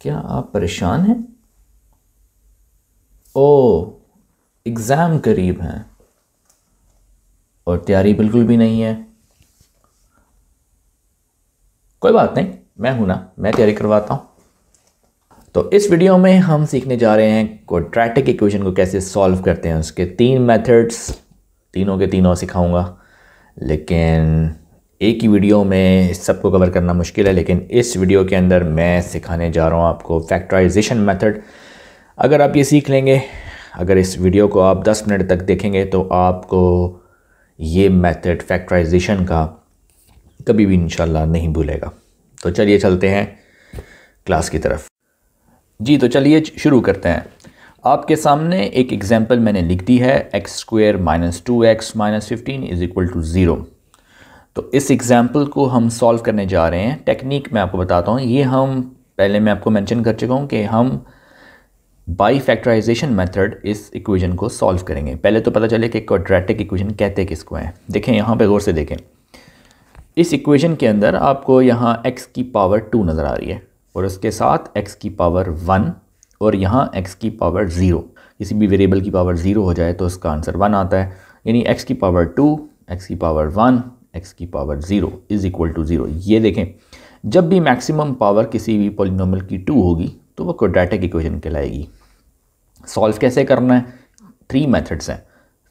क्या आप परेशान हैं? ओ, एग्ज़ाम करीब हैं और तैयारी बिल्कुल भी नहीं है। कोई बात नहीं, मैं हूं ना, मैं तैयारी करवाता हूं। तो इस वीडियो में हम सीखने जा रहे हैं क्वाड्रेटिक इक्वेशन को कैसे सॉल्व करते हैं। उसके 3 मेथड्स, तीनों के तीनों सिखाऊंगा, लेकिन एक ही वीडियो में इस सबको कवर करना मुश्किल है। लेकिन इस वीडियो के अंदर मैं सिखाने जा रहा हूं आपको फैक्टराइजेशन मेथड। अगर आप ये सीख लेंगे, अगर इस वीडियो को आप 10 मिनट तक देखेंगे तो आपको ये मेथड फैक्टराइजेशन का कभी भी इंशाल्लाह नहीं भूलेगा। तो चलिए चलते हैं क्लास की तरफ। जी तो चलिए शुरू करते हैं। आपके सामने एक एग्जांपल मैंने लिख दी है, x² - 2x - 15 = 0। तो इस एग्जांपल को हम सॉल्व करने जा रहे हैं। टेक्निक मैं आपको बताता हूँ, ये हम पहले मैं आपको मेंशन कर चुका हूँ कि हम बाई फैक्टराइजेशन मेथड इस इक्वेशन को सॉल्व करेंगे। पहले तो पता चले कि क्वाड्रेटिक इक्वेशन कहते किसको हैं। देखें यहाँ पे गौर से देखें, इस इक्वेशन के अंदर आपको यहाँ x⁻² नज़र आ रही है और उसके साथ x⁻1 और यहाँ x⁻0। किसी भी वेरिएबल की पावर 0 हो जाए तो उसका आंसर 1 आता है, यानी x⁻2, x⁻1, x⁻0 = 0। ये देखें, जब भी मैक्सिमम पावर किसी भी पॉलिनोमियल की 2 होगी तो वो क्वाड्रेटिक इक्वेशन कहलाएगी। सॉल्व कैसे करना है? 3 मेथड्स हैं।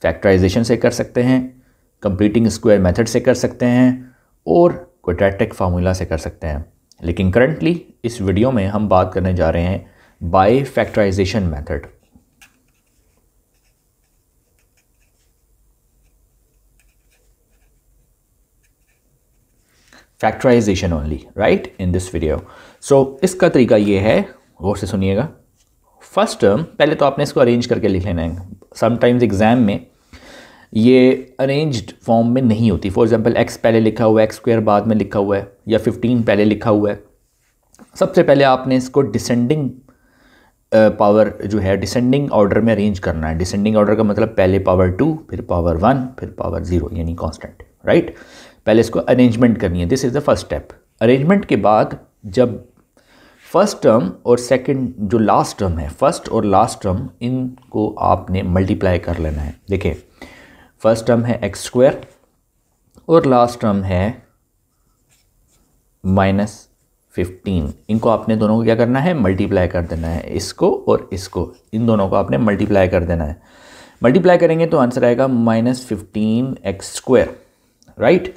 फैक्टराइजेशन से कर सकते हैं, कंप्लीटिंग स्क्वायर मेथड से कर सकते हैं और क्वाड्रेटिक फार्मूला से कर सकते हैं। लेकिन करंटली इस वीडियो में हम बात करने जा रहे हैं by factorization method. Factorization only, right, in this video. So इसका तरीका ये है, गौर से सुनिएगा। फर्स्ट टर्म पहले तो आपने इसको अरेंज करके लिख लेना है। समटाइम्स एग्जाम में ये अरेंज्ड फॉर्म में नहीं होती। फॉर एग्जांपल x पहले लिखा हुआ है, x² बाद में लिखा हुआ है, या 15 पहले लिखा हुआ है। सबसे पहले आपने इसको डिसेंडिंग पावर जो है डिसेंडिंग ऑर्डर में अरेंज करना है। डिसेंडिंग ऑर्डर का मतलब पहले पावर 2, फिर पावर 1, फिर पावर 0, यानी कांस्टेंट, राइट। पहले इसको अरेंजमेंट करनी है। This is the first step. Arrangement के बाद जब फर्स्ट टर्म और सेकंड जो लास्ट टर्म है, फर्स्ट और लास्ट टर्म, इनको आपने मल्टीप्लाई कर लेना है। देखिए, फर्स्ट टर्म है x² और लास्ट टर्म है -15। इनको आपने दोनों को क्या करना है? मल्टीप्लाई कर देना है। इसको और इसको, इन दोनों को आपने मल्टीप्लाई कर देना है। मल्टीप्लाई करेंगे तो आंसर आएगा -15x², राइट।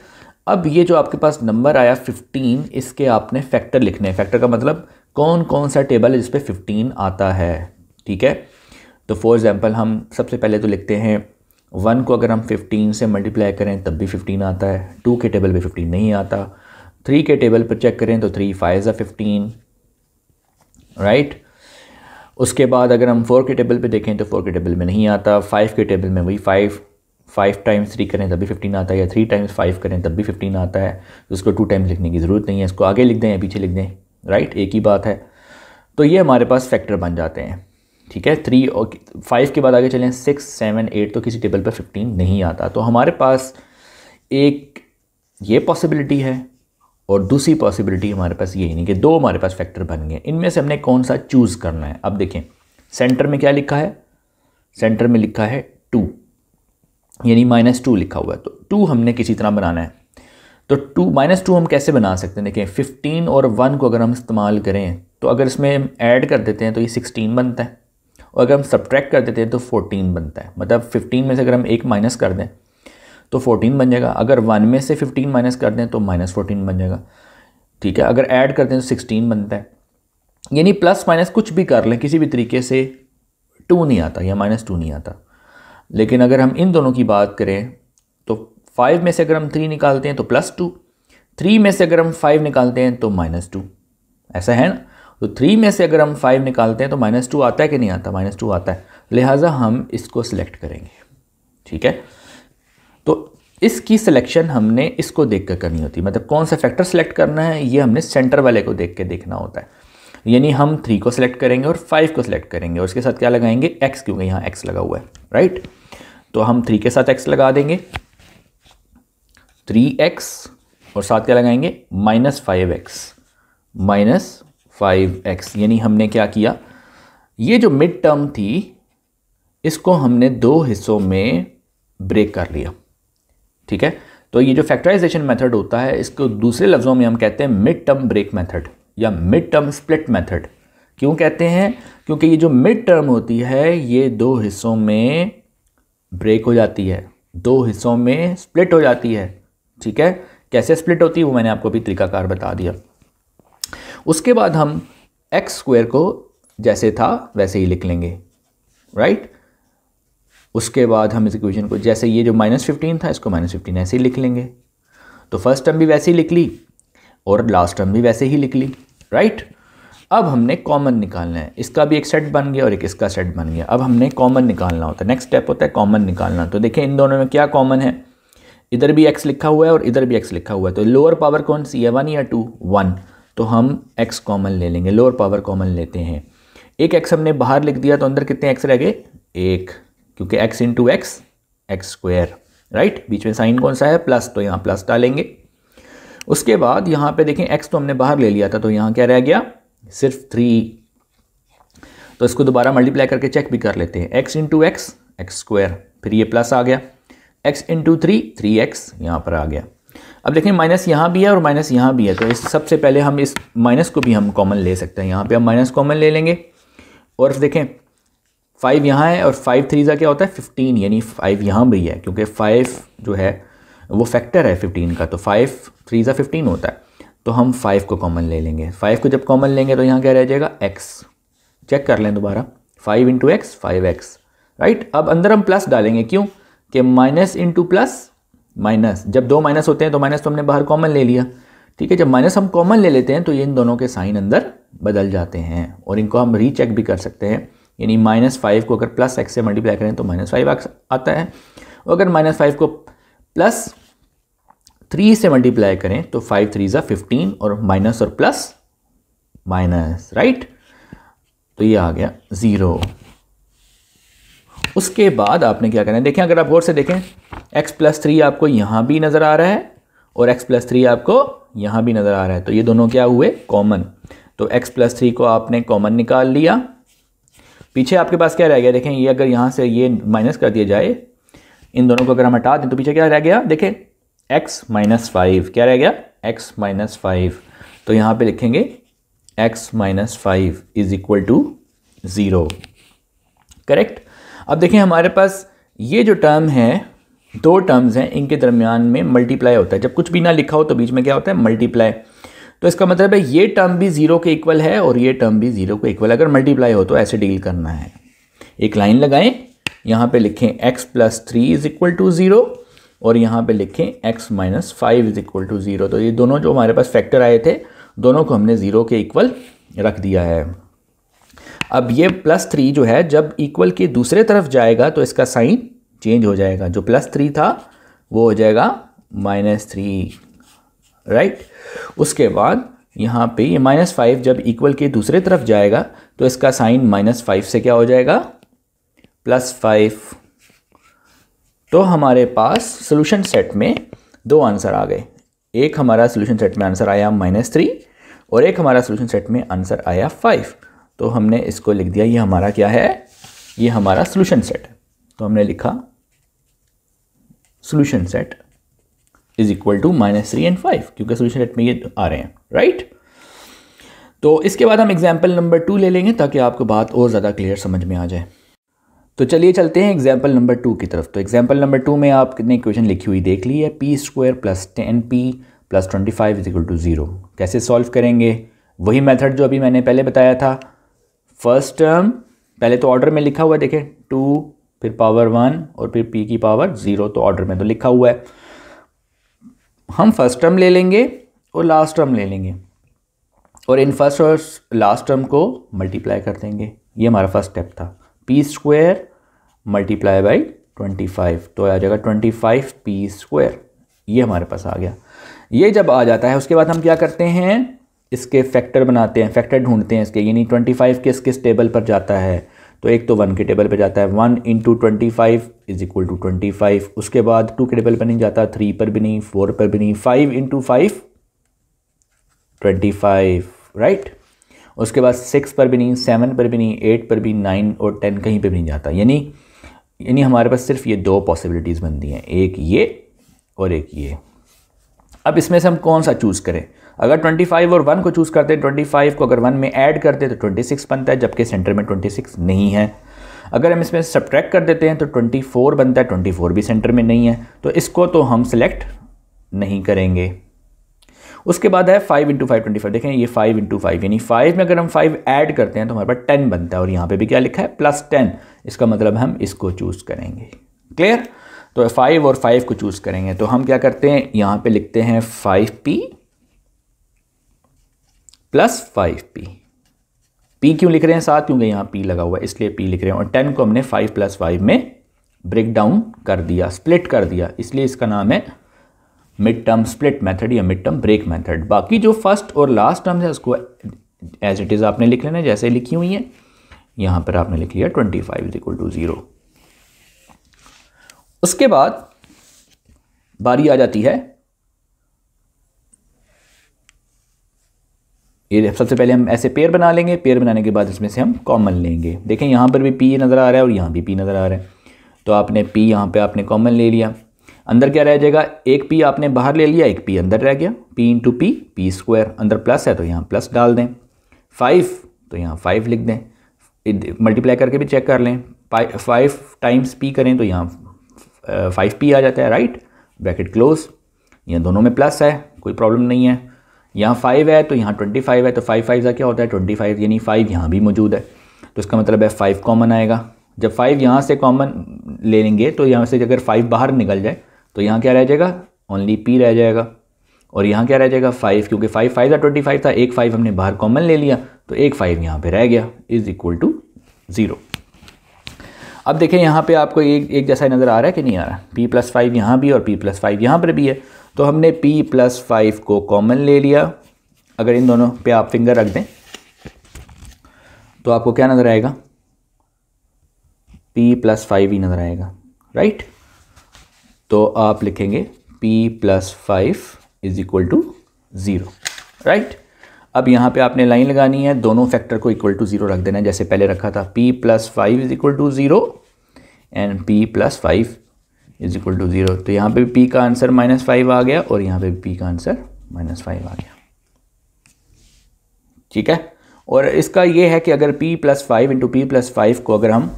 अब ये जो आपके पास नंबर आया 15, इसके आपने फैक्टर लिखने हैं। फैक्टर का मतलब कौन कौन सा टेबल है जिस पे 15 आता है, ठीक है। तो फॉर एग्जांपल हम सबसे पहले तो लिखते हैं 1 को अगर हम 15 से मल्टीप्लाई करें तब भी 15 आता है। 2 के टेबल पे 15 नहीं आता। 3 के टेबल पर चेक करें तो 3 5 15, राइट। उसके बाद अगर हम 4 के टेबल पे देखें तो 4 के टेबल में नहीं आता। 5 के टेबल में वही 5 टाइम्स 3 करें तब भी 15 आता है, या 3 टाइम्स 5 करें तब भी 15 आता है। तो उसको 2 टाइम्स लिखने की ज़रूरत नहीं है, इसको आगे लिख दें या पीछे लिख दें, राइट, एक ही बात है। तो ये हमारे पास फैक्टर बन जाते हैं, ठीक है। 3 और 5 के बाद आगे चलें 6, 7, 8, तो किसी टेबल पर 15 नहीं आता। तो हमारे पास एक ये पॉसिबिलिटी है और दूसरी पॉसिबिलिटी हमारे पास ये नहीं कि 2 हमारे पास फैक्टर बन गए। इनमें से हमने कौन सा चूज़ करना है? अब देखें, सेंटर में क्या लिखा है? सेंटर में लिखा है 2, यानी -2 लिखा हुआ है। तो 2 हमने किसी तरह बनाना है। तो -2 हम कैसे बना सकते हैं? देखिए, 15 और 1 को अगर हम इस्तेमाल करें तो अगर इसमें ऐड कर देते हैं तो ये 16 बनता है, और अगर हम सब्ट्रैक्ट कर देते हैं तो 14 बनता है। मतलब 15 में से अगर हम 1 माइनस कर दें तो 14 बन जाएगा। अगर 1 में से 15 माइनस कर दें तो -14 बन जाएगा, ठीक है। अगर ऐड कर दें तो 16 बनता है। यानी प्लस माइनस कुछ भी कर लें, किसी भी तरीके से 2 नहीं आता या -2 नहीं आता। लेकिन अगर हम इन दोनों की बात करें तो 5 में से अगर हम 3 निकालते हैं तो +2, 3 में से अगर हम 5 निकालते हैं तो -2, ऐसा है ना। तो 3 में से अगर हम 5 निकालते हैं तो -2 आता है कि नहीं आता? -2 आता है। लिहाजा हम इसको सिलेक्ट करेंगे, ठीक है। तो इसकी सिलेक्शन हमने इसको देख कर करनी होती है। मतलब कौन सा फैक्टर सेलेक्ट करना है ये हमने सेंटर वाले को देख के देखना होता है। यानी हम 3 को सिलेक्ट करेंगे और 5 को सिलेक्ट करेंगे और उसके साथ क्या लगाएंगे? x, क्योंकि यहाँ x लगा हुआ है, राइट। तो हम 3 के साथ x लगा देंगे, 3x, और साथ क्या लगाएंगे? -5x, 5x, यानी हमने क्या किया, ये जो मिड टर्म थी इसको हमने दो हिस्सों में ब्रेक कर लिया, ठीक है। तो ये जो फैक्टराइजेशन मेथड होता है इसको दूसरे लफ्ज़ों में हम कहते हैं मिड टर्म ब्रेक मेथड या मिड टर्म स्प्लिट मेथड। क्यों कहते हैं? क्योंकि ये जो मिड टर्म होती है ये दो हिस्सों में ब्रेक हो जाती है, दो हिस्सों में स्प्लिट हो जाती है, ठीक है। कैसे स्प्लिट होती है वो मैंने आपको अभी तरीकाकार बता दिया। उसके बाद हम एक्स स्क्वायर को जैसे था वैसे ही लिख लेंगे, राइट। उसके बाद हम इस इक्वेशन को जैसे ये जो -15 था इसको -15 ऐसे ही लिख लेंगे। तो फर्स्ट टर्म भी वैसे ही लिख ली और लास्ट टर्म भी वैसे ही लिख ली, राइट। अब हमने कॉमन निकालना है, इसका भी एक सेट बन गया और एक इसका सेट बन गया। अब हमने कॉमन निकालना होता है, नेक्स्ट स्टेप होता है कॉमन निकालना। तो देखें इन दोनों में क्या कॉमन है, इधर भी x लिखा हुआ है और इधर भी x लिखा हुआ है। तो लोअर पावर कौन सी है, 1 या 2? 1। तो हम x कॉमन ले लेंगे, लोअर पावर कॉमन लेते हैं। एक x हमने बाहर लिख दिया तो अंदर कितने x रह गए, 1, क्योंकि x into x x square, right. बीच में साइन कौन सा है, प्लस, तो यहाँ प्लस डालेंगे। उसके बाद यहाँ पे देखें x तो हमने बाहर ले लिया था तो यहाँ क्या रह गया, सिर्फ 3। तो इसको दोबारा मल्टीप्लाई करके चेक भी कर लेते हैं, x into x x square, फिर ये प्लस आ गया, x इंटू 3x यहाँ पर आ गया। अब देखें माइनस यहाँ भी है और माइनस यहाँ भी है, तो इस सबसे पहले हम इस माइनस को भी हम कॉमन ले सकते हैं। यहाँ पे हम माइनस कॉमन ले लेंगे और देखें 5 यहाँ है और 5 3 क्या होता है 15, यानी 5 यहाँ भी है क्योंकि 5 जो है वो फैक्टर है 15 का, तो 5 3 15 होता है। तो हम 5 को कॉमन ले लेंगे। 5 को जब कॉमन लेंगे तो यहाँ क्या रह जाएगा, x। चेक कर लें दोबारा, 5 इंटू एक्स 5x, राइट। अब अंदर हम प्लस डालेंगे, क्यों कि माइनस इंटू प्लस माइनस, जब दो माइनस होते हैं तो माइनस तो हमने बाहर कॉमन ले लिया, ठीक है। जब माइनस हम कॉमन ले लेते हैं तो ये इन दोनों के साइन अंदर बदल जाते हैं और इनको हम रीचेक भी कर सकते हैं। यानी -5 को अगर प्लस x से मल्टीप्लाई करें तो -5 आता है, और अगर -5 को प्लस 3 से मल्टीप्लाई करें तो 5 3 15 और माइनस और प्लस माइनस, राइट। तो ये आ गया 0। उसके बाद आपने क्या करना है, देखें अगर आप गौर से देखें x + 3 आपको यहाँ भी नज़र आ रहा है और x + 3 आपको यहाँ भी नज़र आ रहा है, तो ये दोनों क्या हुए, कॉमन। तो x + 3 को आपने कॉमन निकाल लिया। पीछे आपके पास क्या रह गया, देखें ये अगर यहाँ से ये माइनस कर दिया जाए, इन दोनों को अगर हम हटा दें तो पीछे क्या रह गया, देखें x - 5, क्या रह गया, x - 5। तो यहाँ पे लिखेंगे x - 5 = 0, करेक्ट। अब देखें हमारे पास ये जो टर्म है, दो टर्म्स हैं, इनके दरमियान में मल्टीप्लाई होता है। जब कुछ भी ना लिखा हो तो बीच में क्या होता है, मल्टीप्लाई। तो इसका मतलब है ये टर्म भी 0 के इक्वल है और ये टर्म भी 0 के इक्वल। अगर मल्टीप्लाई हो तो ऐसे डील करना है। एक लाइन लगाएं, यहाँ पे लिखें x + 3 = 0 और यहाँ पे लिखें x - 5 = 0। तो ये दोनों जो हमारे पास फैक्टर आए थे दोनों को हमने 0 के इक्वल रख दिया है। अब ये +3 जो है जब इक्वल के दूसरे तरफ जाएगा तो इसका साइन चेंज हो जाएगा, जो +3 था वो हो जाएगा -3, राइट। उसके बाद यहाँ पे ये -5 जब इक्वल के दूसरे तरफ जाएगा तो इसका साइन -5 से क्या हो जाएगा, +5। तो हमारे पास सोल्यूशन सेट में दो आंसर आ गए। एक हमारा सोल्यूशन सेट में आंसर आया -3 और एक हमारा सोल्यूशन सेट में आंसर आया 5। तो हमने इसको लिख दिया, ये हमारा क्या है, ये हमारा सोल्यूशन सेट है। तो हमने लिखा सोल्यूशन सेट = -3 और 5, क्योंकि सोल्यूशन सेट में ये आ रहे हैं, राइट। तो इसके बाद हम एग्जाम्पल नंबर 2 ले लेंगे ताकि आपको बात और ज़्यादा क्लियर समझ में आ जाए। तो चलिए चलते हैं एग्जाम्पल नंबर 2 की तरफ। तो एग्जाम्पल नंबर 2 में आपने इक्वेशन लिखी हुई देख ली है, p² + 10p + 25 = 0। कैसे सॉल्व करेंगे, वही मेथड जो अभी मैंने पहले बताया था। फर्स्ट टर्म पहले तो ऑर्डर में लिखा हुआ है, देखें 2 फिर पावर 1 और फिर p की पावर 0, तो ऑर्डर में तो लिखा हुआ है। हम फर्स्ट टर्म ले लेंगे और लास्ट टर्म ले लेंगे और इन फर्स्ट और लास्ट टर्म को मल्टीप्लाई कर देंगे। ये हमारा फर्स्ट स्टेप था, p² × 25, तो आ जाएगा 25p²। ये हमारे पास आ गया। ये जब आ जाता है उसके बाद हम क्या करते हैं, इसके फैक्टर बनाते हैं, फैक्टर ढूंढते हैं इसके, यानी 25 किस टेबल पर जाता है, तो एक तो 1 के टेबल पर जाता है, 1 × 25 = 25। उसके बाद 2 के टेबल पर नहीं जाता, 3 पर भी नहीं, 4 पर भी नहीं, 5 × 5 25, राइट। उसके बाद 6 पर भी नहीं, 7 पर भी नहीं, 8 पर भी, 9 और 10 कहीं पर भी नहीं जाता। यानी हमारे पास सिर्फ ये 2 पॉसिबिलिटीज़ बनती हैं, एक ये और एक ये। अब इसमें से हम कौन सा चूज़ करें? अगर 25 और 1 को चूज़ करते हैं, 25 को अगर 1 में ऐड करते हैं तो 26 बनता है, जबकि सेंटर में 26 नहीं है। अगर हम इसमें सब्ट्रैक्ट कर देते हैं तो 24 बनता है, 24 भी सेंटर में नहीं है, तो इसको तो हम सिलेक्ट नहीं करेंगे। उसके बाद है 5 × 5 25। देखें ये 5 × 5 यानी 5 में अगर हम 5 ऐड करते हैं तो हमारे पास 10 बनता है, और यहाँ पे भी क्या लिखा है +10। इसका मतलब हम इसको चूज़ करेंगे। क्लियर? तो 5 और 5 को चूज़ करेंगे तो हम क्या करते हैं, यहाँ पे लिखते हैं 5p + 5p। p क्यों लिख रहे हैं साथ? क्योंकि यहाँ p लगा हुआ है इसलिए p लिख रहे हैं। और 10 को हमने 5 + 5 में ब्रेक डाउन कर दिया, स्प्लिट कर दिया, इसलिए इसका नाम है मिड टर्म स्प्लिट मेथड या मिड टर्म ब्रेक मेथड। बाकी जो फर्स्ट और लास्ट टर्म है उसको एज इट इज़ आपने लिख लेना जैसे लिखी हुई है। यहाँ पर आपने लिख लिया 25 = 0। उसके बाद बारी आ जाती है, ये सबसे पहले हम ऐसे पेयर बना लेंगे। पेयर बनाने के बाद इसमें से हम कॉमन लेंगे। देखें यहाँ पर भी p नज़र आ रहा है और यहाँ भी p नज़र आ रहा है, तो आपने p यहाँ पे आपने कॉमन ले लिया। अंदर क्या रह जाएगा, एक p आपने बाहर ले लिया, एक p अंदर रह गया। p × p p², अंदर प्लस है तो यहाँ प्लस डाल दें। 5 तो यहाँ 5 लिख दें। मल्टीप्लाई करके भी चेक कर लें, 5 टाइम्स p करें तो यहाँ 5p आ जाता है, राइट? Bracket close. यहाँ दोनों में प्लस है, कोई प्रॉब्लम नहीं है। यहाँ 5 है तो यहाँ 25 है, तो 5 5 क्या होता है 25, यानी 5 यहाँ भी मौजूद है, तो इसका मतलब है 5 कॉमन आएगा। जब 5 यहाँ से कॉमन ले लेंगे तो यहाँ से अगर 5 बाहर निकल जाए तो यहाँ क्या रह जाएगा, ओनली p रह जाएगा। और यहाँ क्या रह जाएगा 5, क्योंकि 5 5 था 25 था, एक 5 हमने बाहर कॉमन ले लिया तो एक 5 यहाँ पे रह गया, = 0। अब देखें यहाँ पे आपको एक जैसा नज़र आ रहा है कि नहीं आ रहा? p + 5 यहाँ भी और p + 5 यहाँ पर भी है, तो हमने p + 5 को कॉमन ले लिया। अगर इन दोनों पे आप फिंगर रख दें तो आपको क्या नज़र आएगा, p + 5 ही नज़र आएगा, राइट? तो आप लिखेंगे p + 5 = 0, राइट? अब यहाँ पे आपने लाइन लगानी है, दोनों फैक्टर को = 0 रख देना है जैसे पहले रखा था। p + 5 = 0 and p + 5 = 0। तो यहाँ पे p का आंसर -5 आ गया और यहाँ पे p का आंसर -5 आ गया, ठीक है? और इसका ये है कि अगर p + 5 × p + 5 को अगर हम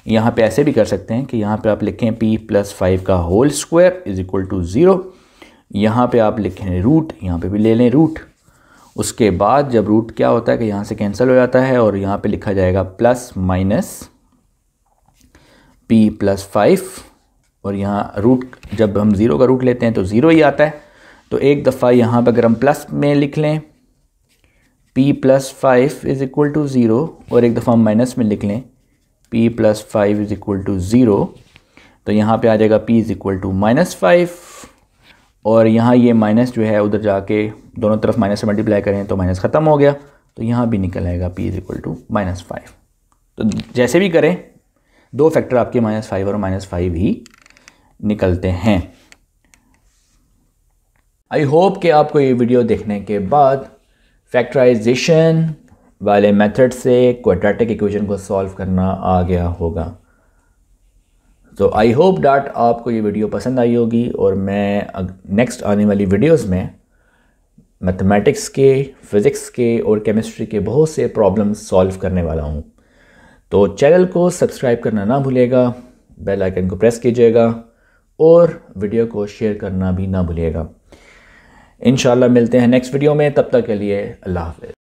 यहाँ पे ऐसे भी कर सकते हैं कि यहाँ पे आप लिखें p + 5 का होल स्क्वायर = 0। यहाँ पे आप लिखें रूट, यहाँ पे भी ले लें रूट। उसके बाद जब रूट क्या होता है कि यहाँ से कैंसिल हो जाता है और यहाँ पे लिखा जाएगा ± p + 5, और यहाँ रूट जब हम 0 का रूट लेते हैं तो 0 ही आता है। तो एक दफ़ा यहाँ पर अगर हम प्लस में लिख लें p + 5 = 0 और एक दफ़ा माइनस में लिख लें p + 5 = 0, तो यहाँ पे आ जाएगा p = -5, और यहाँ ये माइनस जो है उधर जाके दोनों तरफ माइनस से मल्टीप्लाई करें तो माइनस ख़त्म हो गया, तो यहाँ भी निकल आएगा p = -5। तो जैसे भी करें 2 फैक्टर आपके -5 और -5 ही निकलते हैं। आई होप कि आपको ये वीडियो देखने के बाद फैक्टराइजेशन वाले मेथड से क्वाड्रेटिक इक्वेशन को सॉल्व करना आ गया होगा। तो आई होप डैट आपको ये वीडियो पसंद आई होगी, और मैं नेक्स्ट आने वाली वीडियोस में मैथमेटिक्स के, फिज़िक्स के और केमिस्ट्री के बहुत से प्रॉब्लम्स सॉल्व करने वाला हूँ। तो चैनल को सब्सक्राइब करना ना भूलिएगा, बेल आइकन को प्रेस कीजिएगा और वीडियो को शेयर करना भी ना भूलिएगा। इंशाल्लाह मिलते हैं नेक्स्ट वीडियो में, तब तक के लिए अल्लाह हाफ़िज़।